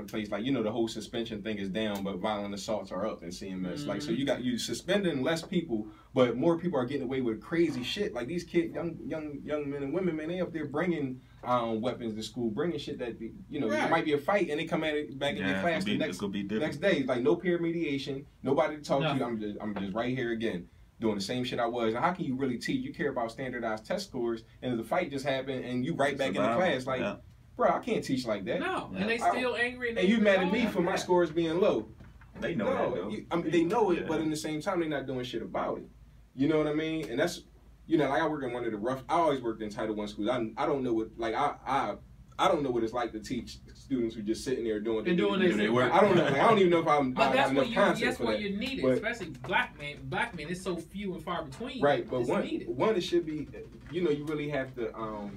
place, like, you know, the whole suspension thing is down, but violent assaults are up in CMS. Like, so you suspending less people, but more people are getting away with crazy shit. Like these kids, young men and women, man, they up there bringing weapons to school, bringing shit that, you know, it might be a fight, and they come at it back in your class the next day. Like no peer mediation, nobody to talk to. I'm just right here again, doing the same shit I was. And how can you really teach? You care about standardized test scores, and the fight just happened, and you right back in the class. Like, bro, I can't teach like that. No, and they still angry. And you mad at me for my scores being low. They know that, though. I mean, they know it, but in the same time, they're not doing shit about it. You know what I mean? And that's, you know, like I work in one of the rough. I always worked in Title I schools. I don't know what, like I don't know what it's like to teach students who just sitting there doing their work. I don't know. Like, I don't even know if I have enough concept that's for that. That's what you're needed, especially black men. Black men, it's so few and far between. Right, but one it should be. You know, you really have to.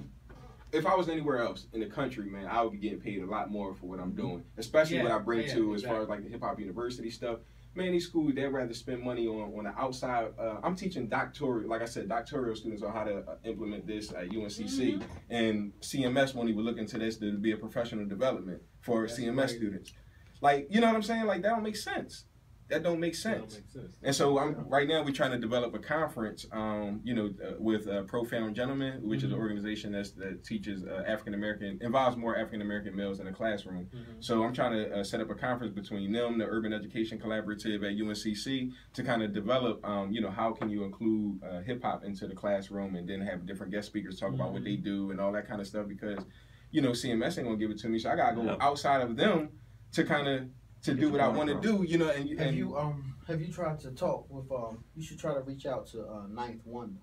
If I was anywhere else in the country, man, I would be getting paid a lot more for what I'm doing, especially what I bring to as far as like the HipHop University stuff. Man, these schools, they'd rather spend money on the outside. I'm teaching doctoral, like I said, doctoral students on how to implement this at UNCC. And CMS won't even look into this to be a professional development for CMS students. Like, you know what I'm saying? Like, that don't make sense. That don't make sense. And so right now we're trying to develop a conference, you know, with Profound Gentlemen, which is an organization that teaches involves more African-American males in the classroom. So I'm trying to set up a conference between them, the Urban Education Collaborative at UNCC, to kind of develop, you know, how can you include hip hop into the classroom, and then have different guest speakers talk about what they do and all that kind of stuff, because, you know, CMS ain't gonna give it to me, so I gotta go outside of them to kind of do what I want to do, you know. And have you tried to talk with you should try to reach out to Ninth Wonder.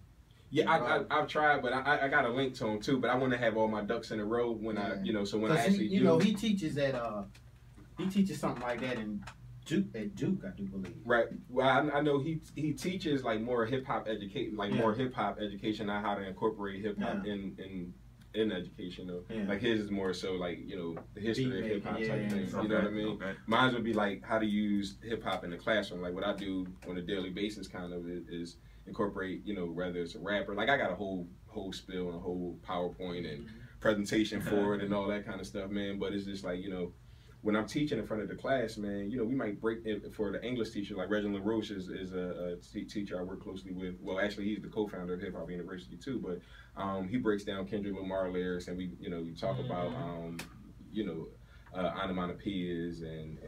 Yeah, I've tried, but I got a link to him too. But I want to have all my ducks in a row when I, you know, so when I actually you know, he teaches something like that in Duke, I do believe. Right. Well, I know he teaches like more hip hop education, more hip hop education, not how to incorporate hip hop in education though. Like his is more so like, you know, the history of hip hop type thing. You know what I mean? Mine would be like how to use hip hop in the classroom. Like what I do on a daily basis kind of is incorporate, you know, whether it's a rapper. Like I got a whole spiel and a whole PowerPoint and presentation for it and all that kind of stuff, man. But it's just like, you know, when I'm teaching in front of the class, man, you know, we might break it for the English teacher. Like Reginald LaRoche is a teacher I work closely with. Well, actually, he's the co-founder of HipHop University too. But he breaks down Kendrick Lamar lyrics, and we talk about you know, onomatopoeias and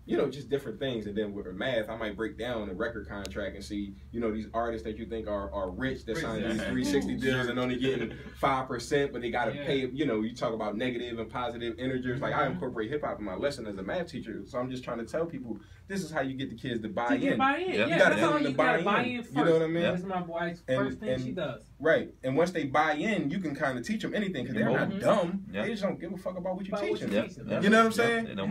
you know, just different things. And then with math, I might break down a record contract and see, you know, these artists that you think are rich that sign these 360 deals and only getting 5%, but they got to pay, you know, you talk about negative and positive integers. Like I incorporate hip hop in my lesson as a math teacher. So I'm just trying to tell people, this is how you get the kids to buy in. You got to get them to buy in first. You know what I mean? That's my wife's first thing she does. Right. And once they buy in, you can kind of teach them anything, because they're not dumb. They just don't give a fuck about what you're teaching. You know what I'm saying? They don't